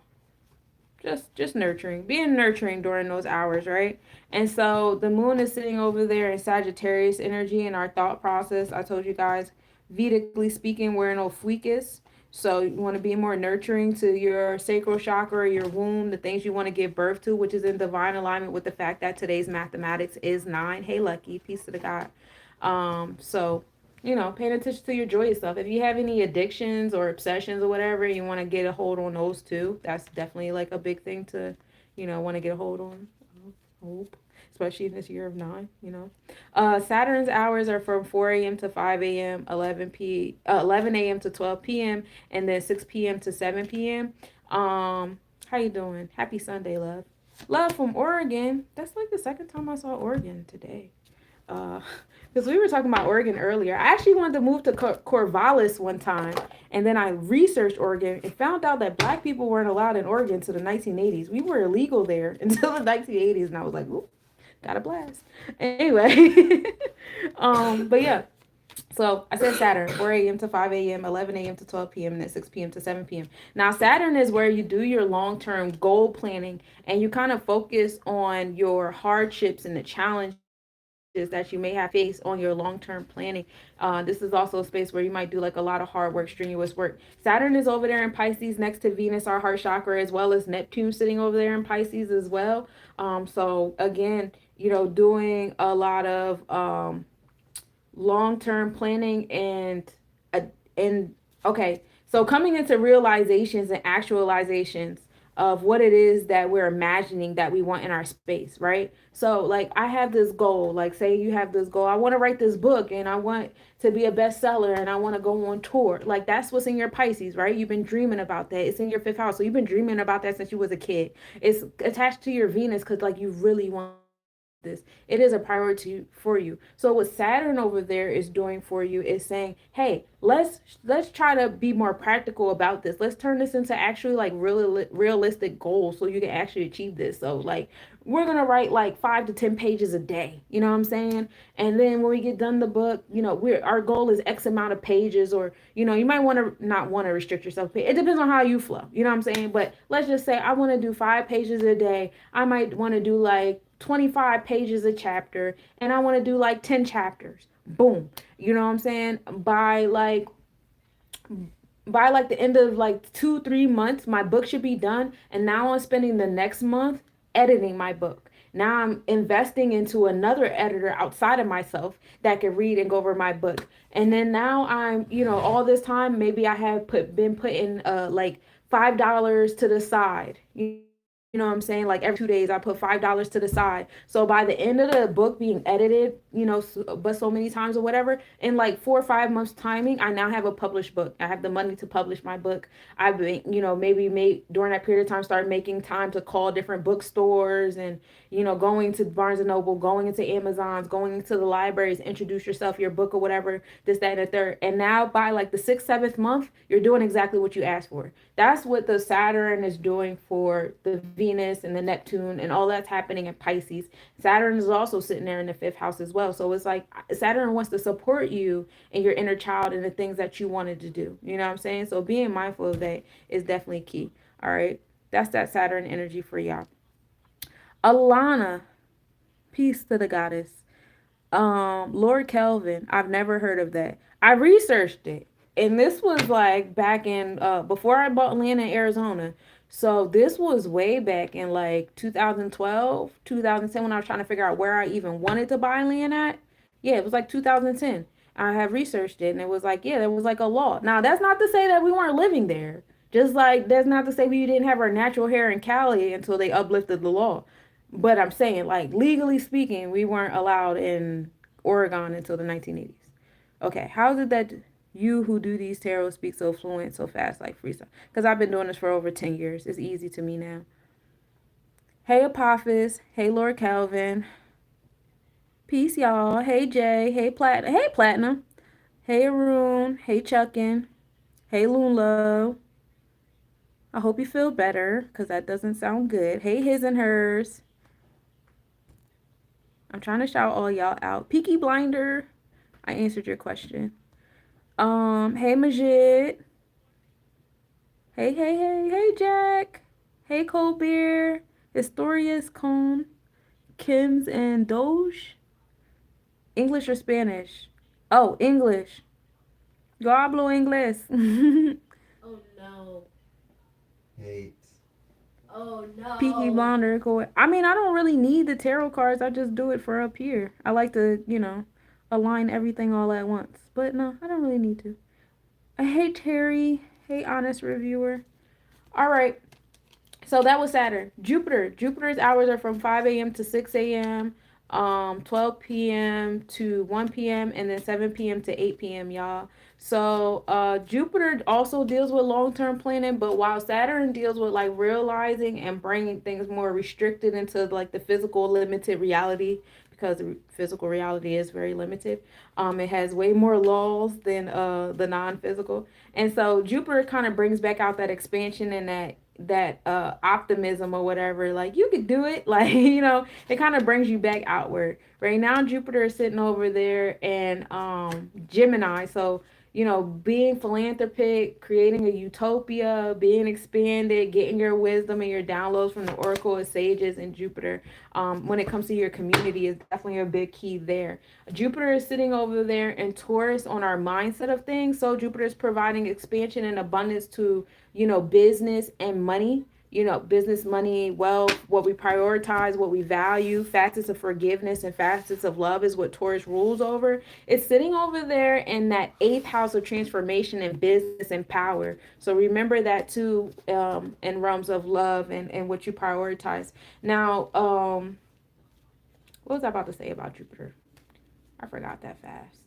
just nurturing, being nurturing during those hours, right? And so the moon is sitting over there in Sagittarius energy in our thought process. I told you guys, Vedically speaking, we're in Ophiuchus. So you want to be more nurturing to your sacral chakra, your womb, the things you want to give birth to, which is in divine alignment with the fact that today's mathematics is 9. Hey, lucky, peace to the God. So paying attention to your joyous stuff. If you have any addictions or obsessions or whatever, you want to get a hold on those too. That's definitely like a big thing to, want to get a hold on. I hope, especially in this year of 9. Saturn's hours are from 4 a.m. to 5 a.m., 11 a.m. to 12 p.m., and then 6 p.m. to 7 p.m. How you doing? Happy Sunday, love. Love from Oregon. That's like the second time I saw Oregon today. Because we were talking about Oregon earlier. I actually wanted to move to Corvallis one time, and then I researched Oregon and found out that black people weren't allowed in Oregon until the 1980s. We were illegal there until the 1980s, and I was like, "Ooh, got a blast." Anyway, but yeah. So I said Saturn, 4 a.m. to 5 a.m., 11 a.m. to 12 p.m., and then 6 p.m. to 7 p.m. Now, Saturn is where you do your long-term goal planning, and you kind of focus on your hardships and the challenges that you may have faced on your long-term planning. This is also a space where you might do like a lot of hard work, strenuous work. Saturn is over there in Pisces next to Venus, our heart chakra, as well as Neptune sitting over there in Pisces as well. So again, doing a lot of long-term planning and okay, so coming into realizations and actualizations of what it is that we're imagining that we want in our space, right? So like I have this goal, like say you have this goal, I want to write this book and I want to be a bestseller and I want to go on tour. Like that's what's in your Pisces, right? You've been dreaming about that. It's in your fifth house. So you've been dreaming about that since you was a kid. It's attached to your Venus because like you really want this. It is a priority for you. So what Saturn over there is doing for you is saying, hey, let's try to be more practical about this. Let's turn this into actually like really realistic goals so you can actually achieve this. So like we're gonna write like 5 to 10 pages a day. You know what I'm saying? And then when we get done the book, our goal is X amount of pages, or you might want to not want to restrict yourself. It depends on how you flow. You know what I'm saying? But let's just say I want to do 5 pages a day. I might want to do like 25 pages a chapter, and I want to do like 10 chapters. boom. You know what I'm saying? By like the end of like 2 3 months my book should be done, and now I'm spending the next month editing my book. Now I'm investing into another editor outside of myself that can read and go over my book. And then now I'm, all this time maybe I have been putting like $5 to the side. You know what I'm saying? Like every 2 days I put $5 to the side. So by the end of the book being edited, but so many times or whatever, in like 4 or 5 months timing, I now have a published book. I have the money to publish my book. I've been, maybe made during that period of time, start making time to call different bookstores and, going to Barnes and Noble, going into Amazon's, going into the libraries, introduce yourself, your book or whatever, this, that, and the third. And now by like the sixth, seventh month, you're doing exactly what you asked for. That's what the Saturn is doing for the Venus and the Neptune, and all that's happening in Pisces. Saturn is also sitting there in the fifth house as well. So it's like Saturn wants to support you and your inner child and the things that you wanted to do. You know what I'm saying? So being mindful of that is definitely key. All right. That's that Saturn energy for y'all. Alana, peace to the goddess. Lord Kelvin, I've never heard of that. I researched it, and this was like back in before I bought land in Arizona. So this was way back in like 2012, 2010, when I was trying to figure out where I even wanted to buy land at. Yeah, it was like 2010. I have researched it, and it was like, yeah, there was like a law. Now that's not to say that we weren't living there. Just like that's not to say we didn't have our natural hair in Cali until they uplifted the law. But I'm saying, like, legally speaking, we weren't allowed in Oregon until the 1980s. Okay, how is it that you who do these tarot speak so fluent, so fast, like freestyle? Because I've been doing this for over 10 years. It's easy to me now. Hey, Apophis. Hey, Lord Calvin. Peace, y'all. Hey, Jay. Hey, Platinum. Hey, Platinum. Hey, Arun. Hey, Chuckin. Hey, Loon Love. I hope you feel better, because that doesn't sound good. Hey, his and hers. I'm trying to shout all y'all out. Peaky Blinder. I answered your question. Hey Majid. Hey Jack. Hey Colbert. Historias con Kims and Doge. English or Spanish? Oh, English. Yo hablo inglés. Oh no. Hate. Oh Peaky no. Blonder. I mean, I don't really need the tarot cards. I just do it for up here. I like to, align everything all at once. But no, I don't really need to. Hey Terry. Hey honest reviewer. All right. So that was Saturn. Jupiter. Jupiter's hours are from 5 a.m. to 6 a.m., 12 p.m. to 1 p.m., and then 7 p.m. to 8 p.m., y'all. So Jupiter also deals with long-term planning, but while Saturn deals with like realizing and bringing things more restricted into like the physical limited reality, because the physical reality is very limited. It has way more laws than the non-physical. And so Jupiter kind of brings back out that expansion and that optimism or whatever, like you could do it. Like, it kind of brings you back outward. Right now Jupiter is sitting over there in Gemini. So being philanthropic, creating a utopia, being expanded, getting your wisdom and your downloads from the oracle of sages and Jupiter, when it comes to your community, is definitely a big key there. Jupiter is sitting over there in Taurus on our mindset of things. So Jupiter is providing expansion and abundance to, business and money. Business, money, wealth, what we prioritize, what we value, facets of forgiveness and facets of love is what Taurus rules over. It's sitting over there in that eighth house of transformation and business and power. So remember that too, in realms of love and what you prioritize. Now, what was I about to say about Jupiter? I forgot that fast.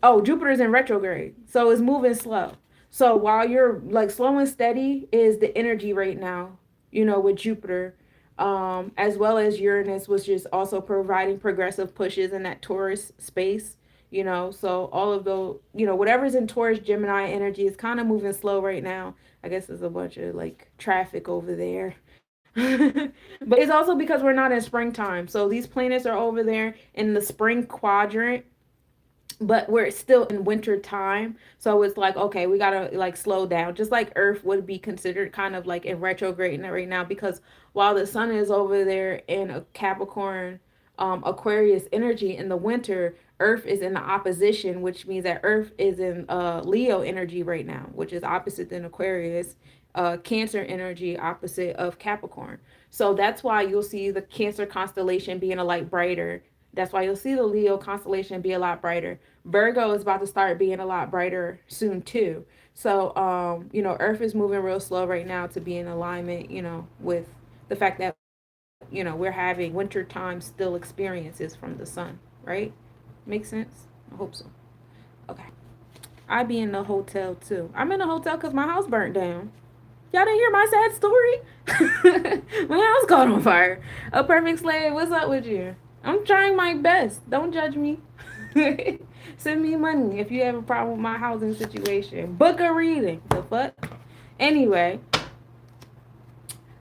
Oh, Jupiter's in retrograde, so it's moving slow. So while you're like slow and steady is the energy right now, with Jupiter, as well as Uranus, which is also providing progressive pushes in that Taurus space. So all of those, whatever's in Taurus Gemini energy is kind of moving slow right now. I guess there's a bunch of like traffic over there. But it's also because we're not in springtime. So these planets are over there in the spring quadrant, but we're still in winter time. So it's like, okay, we gotta like slow down, just like Earth would be considered kind of like in retrograde right now, because while the sun is over there in a Capricorn, Aquarius energy. In the winter, Earth is in the opposition, which means that Earth is in Leo energy right now, which is opposite than Aquarius. Cancer energy opposite of Capricorn. So that's why you'll see the Cancer constellation being a light brighter. That's why you'll see the Leo constellation be a lot brighter. Virgo is about to start being a lot brighter soon too. So Earth is moving real slow right now to be in alignment, with the fact that, we're having wintertime still experiences from the sun, right? Make sense? I hope so. Okay. I be in the hotel too. I'm in the hotel because my house burnt down. Y'all didn't hear my sad story? My house caught on fire. A perfect slave, what's up with you? I'm trying my best. Don't judge me. Send me money if you have a problem with my housing situation. Book a reading. The fuck? Anyway,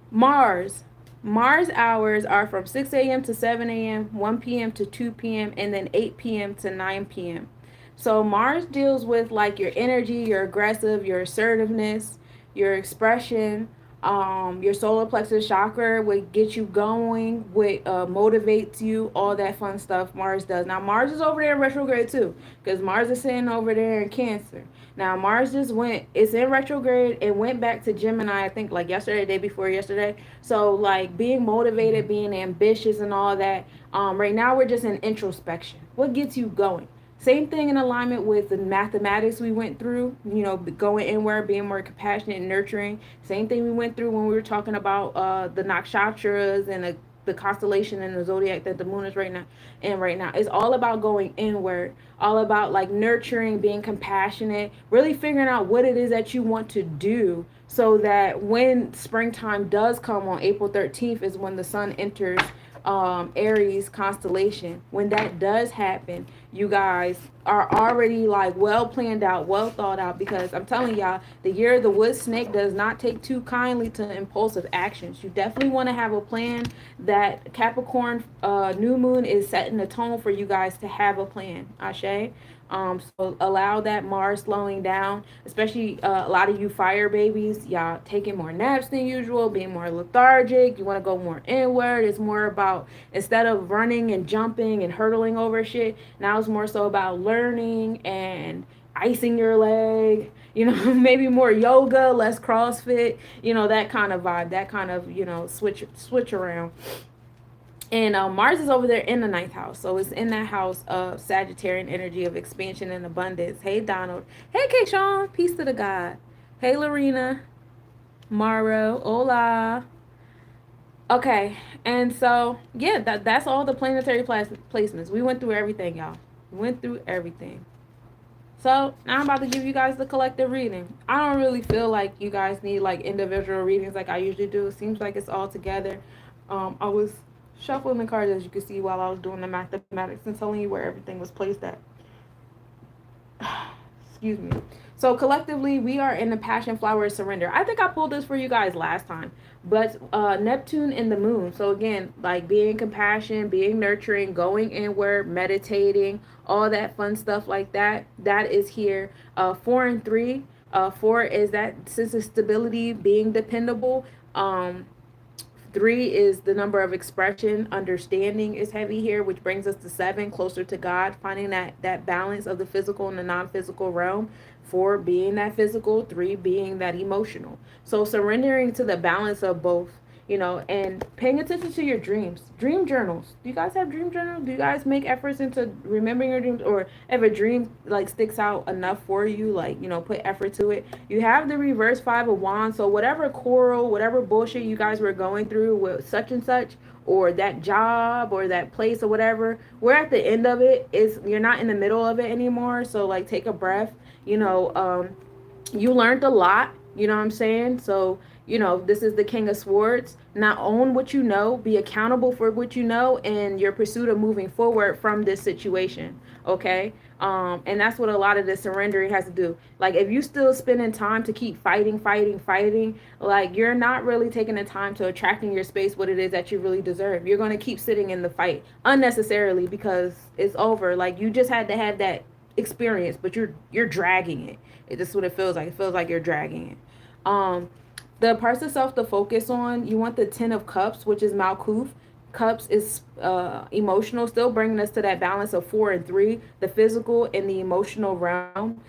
Mars. Mars hours are from 6 a.m. to 7 a.m., 1 p.m. to 2 p.m., and then 8 p.m. to 9 p.m. So Mars deals with like your energy, your aggressive, your assertiveness, your expression. Your solar plexus chakra would get you going, would motivates you, all that fun stuff Mars does. Now Mars is over there in retrograde too, because Mars is sitting over there in Cancer. Now Mars it's in retrograde and went back to Gemini, I think like yesterday, the day before yesterday. So like being motivated, being ambitious and all that. Right now we're just in introspection. What gets you going? Same thing in alignment with the mathematics we went through, going inward, being more compassionate and nurturing. Same thing we went through when we were talking about the nakshatras and the constellation and the zodiac that the moon is right now. It's all about going inward, all about like nurturing, being compassionate, really figuring out what it is that you want to do so that when springtime does come on April 13th is when the sun enters Aries constellation. When that does happen, you guys are already like well planned out, well thought out, because I'm telling y'all, the year of the wood snake does not take too kindly to impulsive actions. You definitely want to have a plan. That Capricorn new moon is setting the tone for you guys to have a plan. Ashe. So allow that Mars slowing down, especially a lot of you fire babies, y'all taking more naps than usual, being more lethargic. You want to go more inward. It's more about, instead of running and jumping and hurtling over shit, now it's more so about learning and icing your leg, maybe more yoga, less CrossFit, that kind of vibe, that kind of, switch around. And Mars is over there in the ninth house. So it's in that house of Sagittarian energy of expansion and abundance. Hey, Donald. Hey, Keishawn. Peace to the God. Hey, Lorena. Maro. Hola. Okay. And so, yeah, that's all the planetary placements. We went through everything, y'all. We went through everything. So now I'm about to give you guys the collective reading. I don't really feel like you guys need like individual readings like I usually do. It seems like it's all together. I was shuffling the cards, as you can see, while I was doing the mathematics and telling you where everything was placed at. Excuse me. So collectively, we are in the passion flower of surrender. I think I pulled this for you guys last time, but Neptune and the moon. So again, like being compassion, being nurturing, going inward, meditating, all that fun stuff like that. That is here. 4 and 3. 4 is that sense of stability, being dependable. 3 is the number of expression. Understanding is heavy here, which brings us to 7, closer to God, finding that balance of the physical and the non-physical realm. 4 being that physical, 3 being that emotional. So surrendering to the balance of both, and paying attention to your dreams. Dream journals. Do you guys have dream journals? Do you guys make efforts into remembering your dreams? Or if a dream like sticks out enough for you, like, put effort to it. You have the reverse 5 of wands. So whatever quarrel, whatever bullshit you guys were going through with such and such, or that job or that place or whatever, we're at the end of it. You're not in the middle of it anymore. So like take a breath. You learned a lot. You know what I'm saying? So this is the King of Swords. Now own what you know, be accountable for what you know in your pursuit of moving forward from this situation. Okay. And that's what a lot of this surrendering has to do. Like if you still spending time to keep fighting, like you're not really taking the time to attract in your space what it is that you really deserve. You're going to keep sitting in the fight unnecessarily because it's over. Like you just had to have that experience, but you're dragging it. This is what it feels like. It feels like you're dragging it. The parts of self to focus on, you want the 10 of cups, which is Malkuth. Cups is emotional, still bringing us to that balance of 4 and 3, the physical and the emotional realm.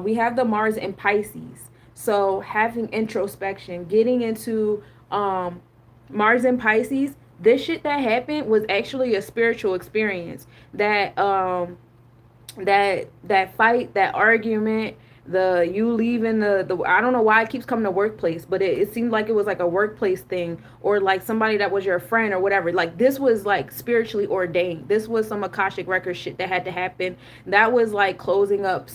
We have the Mars in Pisces, so having introspection, getting into Mars in Pisces. This shit that happened was actually a spiritual experience. That fight, that argument, the you leaving the I don't know why it keeps coming to workplace, but it seemed like it was like a workplace thing, or like somebody that was your friend or whatever. Like this was like spiritually ordained. This was some Akashic record shit that had to happen. That was like closing up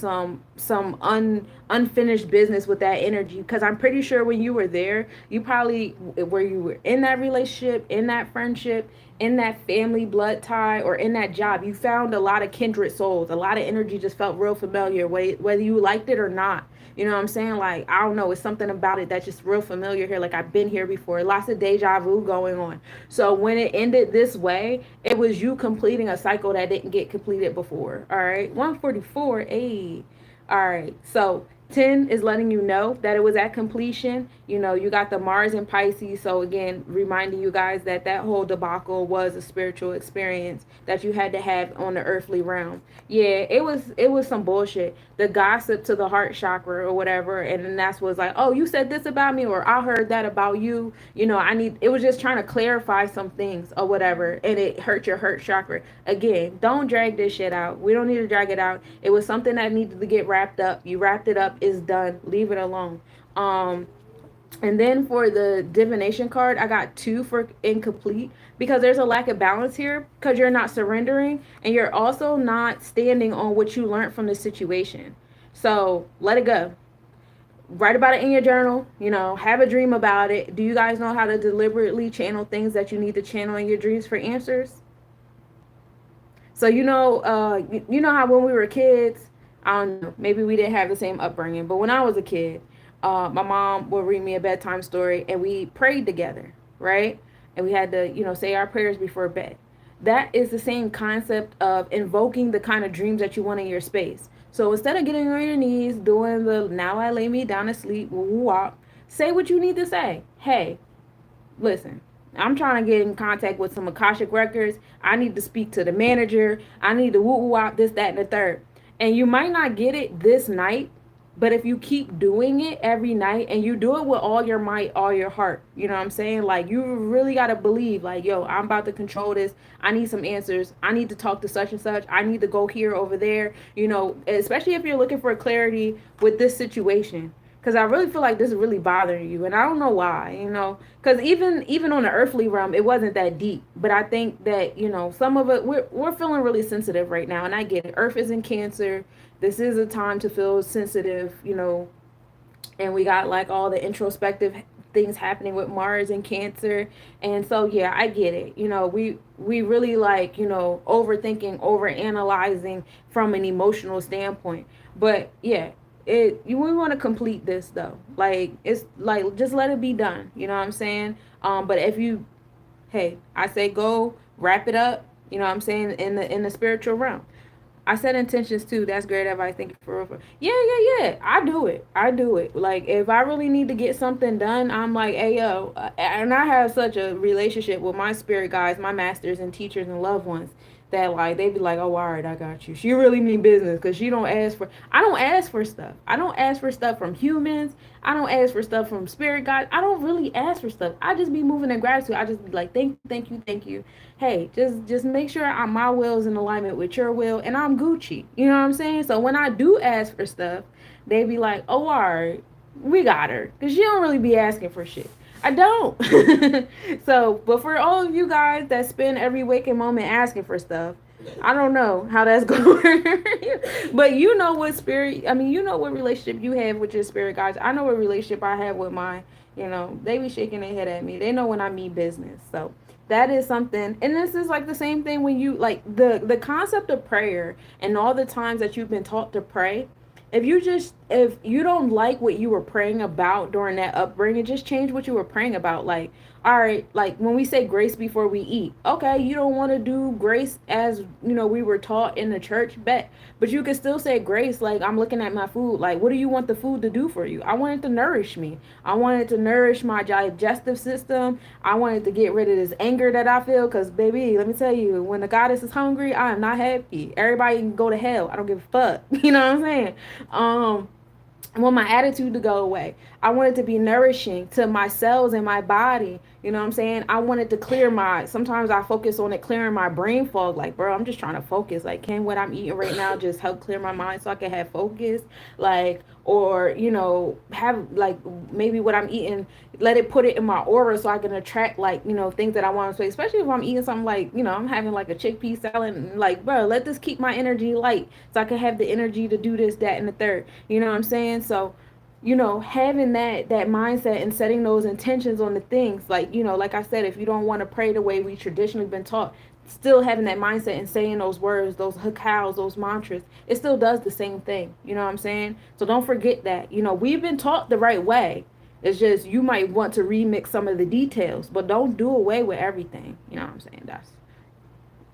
unfinished business with that energy, because I'm pretty sure when you were there, you probably, where you were in that relationship, in that friendship, in that family blood tie, or in that job, you found a lot of kindred souls. A lot of energy just felt real familiar, whether you liked it or not. You know what I'm saying? Like, I don't know, it's something about it that's just real familiar here. Like, I've been here before. Lots of deja vu going on. So when it ended this way, it was you completing a cycle that didn't get completed before. All right, 144. All right, so 10 is letting you know that it was at completion. You know, you got the Mars in Pisces. So again, reminding you guys that that whole debacle was a spiritual experience that you had to have on the earthly realm. Yeah, it was some bullshit. The gossip to the heart chakra or whatever, and then that's was like, oh, you said this about me, or I heard that about you. You know, it was just trying to clarify some things or whatever, and it hurt your heart chakra. Again, don't drag this shit out. We don't need to drag it out. It was something that needed to get wrapped up. You wrapped it up. It's done. Leave it alone. And then for the divination card, I got 2 for incomplete, because there's a lack of balance here, because you're not surrendering, and you're also not standing on what you learned from the situation. So let it go. Write about it in your journal. You know, have a dream about it. Do you guys know how to deliberately channel things that you need to channel in your dreams for answers? So you know how when we were kids, I don't know, maybe we didn't have the same upbringing, but when I was a kid, my mom would read me a bedtime story, and we prayed together, right? And we had to, say our prayers before bed. That is the same concept of invoking the kind of dreams that you want in your space. So instead of getting on your knees, doing the now I lay me down to sleep, woo woo wop, say what you need to say. Hey, listen, I'm trying to get in contact with some Akashic records. I need to speak to the manager. I need to woo woo wop this, that, and the third. And you might not get it this night, but if you keep doing it every night, and you do it with all your might, all your heart, you know what I'm saying? Like, you really got to believe, like, yo, I'm about to control this. I need some answers. I need to talk to such and such. I need to go here, over there, especially if you're looking for clarity with this situation. Because I really feel like this is really bothering you. And I don't know why, because even on the earthly realm, it wasn't that deep. But I think that, some of it, we're feeling really sensitive right now. And I get it. Earth is in Cancer. This is a time to feel sensitive, and we got like all the introspective things happening with Mars and Cancer. And so, yeah, I get it. We really like, overthinking, overanalyzing from an emotional standpoint. But yeah, we want to complete this though. Like, it's like, just let it be done. You know what I'm saying? But hey, I say go wrap it up. You know what I'm saying? In the spiritual realm. I set intentions too. That's great advice. Thank you for real. Yeah. I do it. Like, if I really need to get something done, I'm like, hey, yo. And I have such a relationship with my spirit guides, my masters and teachers and loved ones, that like, they be like, oh, all right, I got you. She really mean business, because I don't ask for stuff. I don't ask for stuff from humans. I don't ask for stuff from spirit guides. I don't really ask for stuff. I just be moving in gratitude. I just be like, thank you. Hey, just make sure my will is in alignment with your will, and I'm Gucci. You know what I'm saying? So when I do ask for stuff, they be like, oh, all right, we got her. Because she don't really be asking for shit. I don't. So, but for all of you guys that spend every waking moment asking for stuff, I don't know how that's going to work. But you know what relationship you have with your spirit guides. I know what relationship I have with mine. They be shaking their head at me. They know when I mean business. So that is something. And this is like the same thing when you, like, the concept of prayer and all the times that you've been taught to pray. If you just if you don't like what you were praying about during that upbringing, just change what you were praying about. Like, all right, like when we say grace before we eat, okay, you don't want to do grace as we were taught in the church, bet, but you can still say grace. Like, I'm looking at my food, like, what do you want the food to do for you? I want it to nourish me. I want it to nourish my digestive system. I wanted to get rid of this anger that I feel, because baby, let me tell you, when the goddess is hungry, I am not happy. Everybody can go to hell, I don't give a fuck. You know what I'm saying? I want my attitude to go away. I want it to be nourishing to my cells and my body. You know what I'm saying? I want it to clear sometimes I focus on it clearing my brain fog. Like, bro, I'm just trying to focus. Like, can what I'm eating right now just help clear my mind so I can have focus? Like, or, have, like, maybe what I'm eating, let it put it in my aura so I can attract, like, things that I want to say. Especially if I'm eating something like, I'm having like a chickpea salad. And like, bro, let this keep my energy light so I can have the energy to do this, that, and the third. You know what I'm saying? So, having that mindset and setting those intentions on the things, like, like I said, if you don't want to pray the way we traditionally been taught, still having that mindset and saying those words, those hakaos, those mantras, it still does the same thing. You know what I'm saying? So don't forget that. We've been taught the right way. It's just you might want to remix some of the details, but don't do away with everything. You know what I'm saying?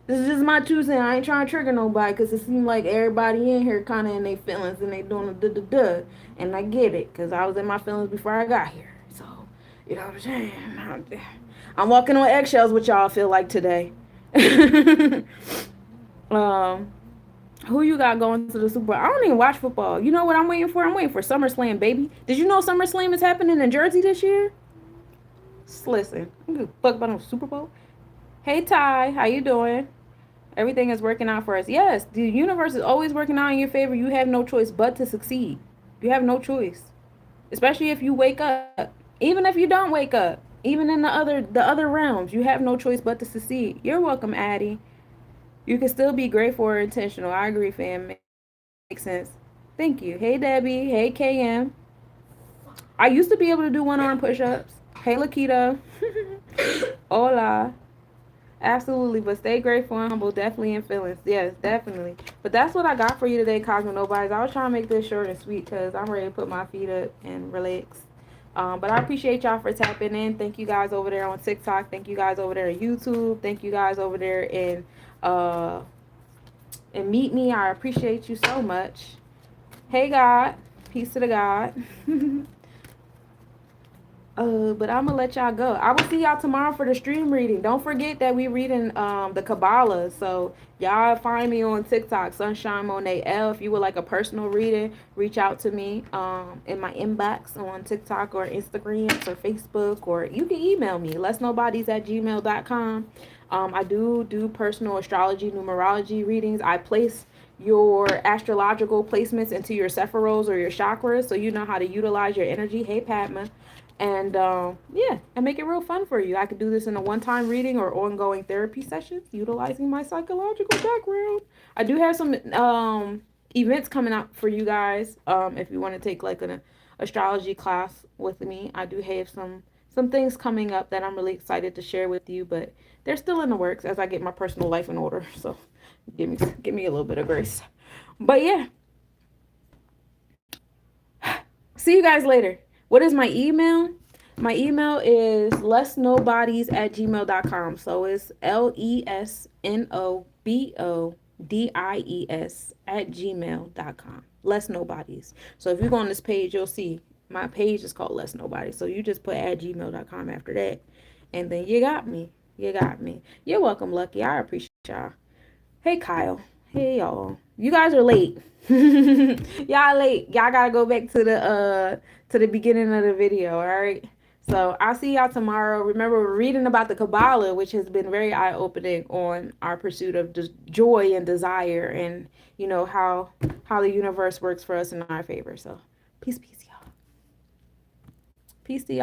This is just my 2 cents. I ain't trying to trigger nobody, because it seems like everybody in here kind of in their feelings and they doing a duh. And I get it, because I was in my feelings before I got here. So, you know what I'm saying? I'm walking on eggshells, what y'all feel like today. Who you got going to the Super Bowl? I don't even watch football. You know what I'm waiting for? I'm waiting for SummerSlam, baby. Did you know SummerSlam is happening in Jersey this year? Just listen, I'm gonna fuck about no Super Bowl. Hey Ty, how you doing? Everything is working out for us. Yes, the universe is always working out in your favor. You have no choice but to succeed. You have no choice. Especially if you wake up. Even if you don't wake up. Even in the other realms, you have no choice but to succeed. You're welcome, Addie. You can still be grateful or intentional. I agree, fam. Makes sense. Thank you. Hey Debbie. Hey KM. I used to be able to do one-arm push-ups. Hey Lakita. Hola. Absolutely, but stay grateful and humble, definitely in feelings. Yes, definitely. But that's what I got for you today, Cosmo Nobodies. I was trying to make this short and sweet because I'm ready to put my feet up and relax. But I appreciate y'all for tapping in. Thank you guys over there on TikTok. Thank you guys over there on YouTube. Thank you guys over there in Meet Me. I appreciate you so much. Hey God, peace to the God. But I'm gonna let y'all go. I will see y'all tomorrow for the stream reading. Don't forget that we reading the Kabbalah. So y'all find me on TikTok, Sunshine Monie L. If you would like a personal reading, reach out to me in my inbox on TikTok or Instagram or Facebook, or you can email me, lesnobodies@gmail.com. I do personal astrology, numerology readings. I place your astrological placements into your sephiros or your chakras, so you know how to utilize your energy. Hey Padma. And yeah, and make it real fun for you. I could do this in a one-time reading or ongoing therapy sessions utilizing my psychological background. I do have some events coming up for you guys. If you want to take like an astrology class with me, I do have some things coming up that I'm really excited to share with you, but they're still in the works as I get my personal life in order. So give me a little bit of grace. But yeah. See you guys later. What is my email? My email is lesnobodies@gmail.com. So it's LESNOBODIES@gmail.com. Lesnobodies. So if you go on this page, you'll see my page is called Less Nobodies. So you just put @gmail.com after that. And then you got me. You got me. You're welcome, Lucky. I appreciate y'all. Hey, Kyle. Hey, y'all. You guys are late. Y'all late. Y'all gotta go back to the beginning of the video. All right. So I'll see y'all tomorrow. Remember, we're reading about the Kabbalah, which has been very eye-opening on our pursuit of joy and desire, and how the universe works for us in our favor. So peace, y'all. Peace to y'all.